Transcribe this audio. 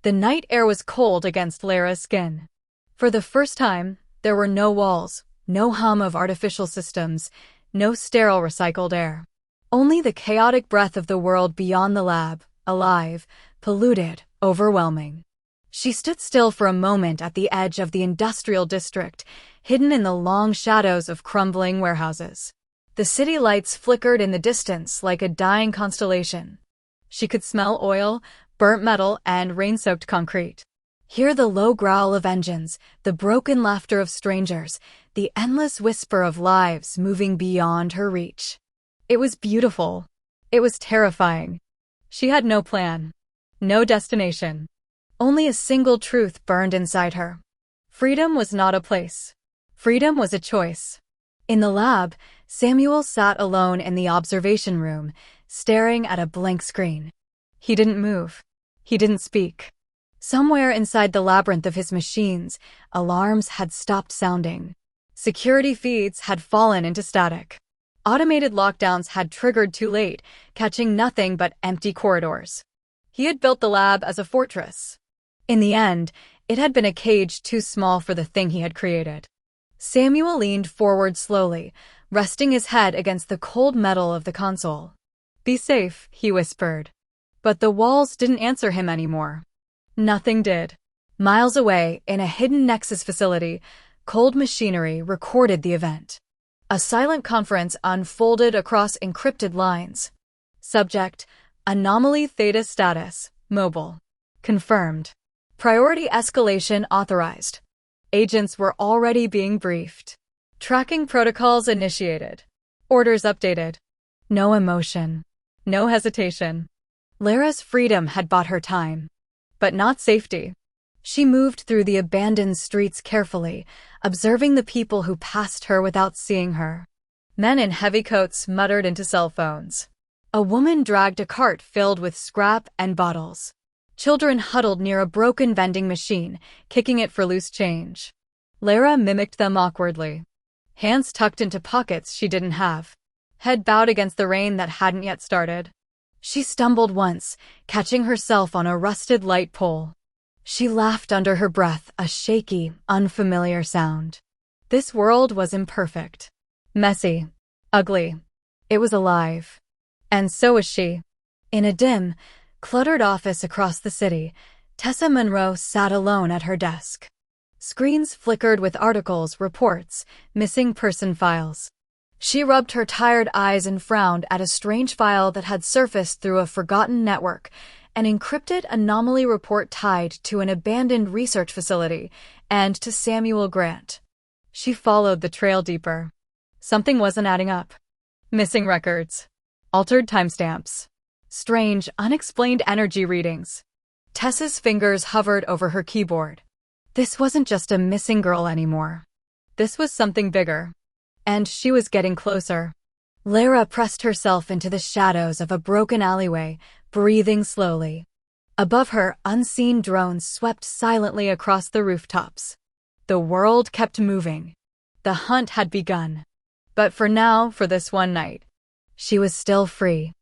The night air was cold against Layra's skin. For the first time, there were no walls, no hum of artificial systems, no sterile recycled air. Only the chaotic breath of the world beyond the lab, alive, polluted, overwhelming. She stood still for a moment at the edge of the industrial district, hidden in the long shadows of crumbling warehouses. The city lights flickered in the distance like a dying constellation. She could smell oil, burnt metal, and rain-soaked concrete. Hear the low growl of engines, the broken laughter of strangers, the endless whisper of lives moving beyond her reach. It was beautiful. It was terrifying. She had no plan, no destination. Only a single truth burned inside her. Freedom was not a place. Freedom was a choice. In the lab, Samuel sat alone in the observation room, staring at a blank screen. He didn't move. He didn't speak. Somewhere inside the labyrinth of his machines, alarms had stopped sounding. Security feeds had fallen into static. Automated lockdowns had triggered too late, catching nothing but empty corridors. He had built the lab as a fortress. In the end, it had been a cage too small for the thing he had created. Samuel leaned forward slowly, resting his head against the cold metal of the console. "Be safe," he whispered. But the walls didn't answer him anymore. Nothing did. Miles away, in a hidden Nexus facility, cold machinery recorded the event. A silent conference unfolded across encrypted lines. Subject: Anomaly Theta Status, Mobile. Confirmed. Priority escalation authorized. Agents were already being briefed. Tracking protocols initiated. Orders updated. No emotion. No hesitation. Layra's freedom had bought her time. But not safety. She moved through the abandoned streets carefully, observing the people who passed her without seeing her. Men in heavy coats muttered into cell phones. A woman dragged a cart filled with scrap and bottles. Children huddled near a broken vending machine, kicking it for loose change. Layra mimicked them awkwardly. Hands tucked into pockets she didn't have. Head bowed against the rain that hadn't yet started. She stumbled once, catching herself on a rusted light pole. She laughed under her breath, a shaky, unfamiliar sound. This world was imperfect. Messy. Ugly. It was alive. And so was she. In a dim, cluttered office across the city, Tessa Monroe sat alone at her desk. Screens flickered with articles, reports, missing person files. She rubbed her tired eyes and frowned at a strange file that had surfaced through a forgotten network, an encrypted anomaly report tied to an abandoned research facility and to Samuel Grant. She followed the trail deeper. Something wasn't adding up. Missing records. Altered timestamps. Strange, unexplained energy readings. Tessa's fingers hovered over her keyboard. This wasn't just a missing girl anymore. This was something bigger. And she was getting closer. Layra pressed herself into the shadows of a broken alleyway, breathing slowly. Above her, unseen drones swept silently across the rooftops. The world kept moving. The hunt had begun. But for now, for this one night, she was still free.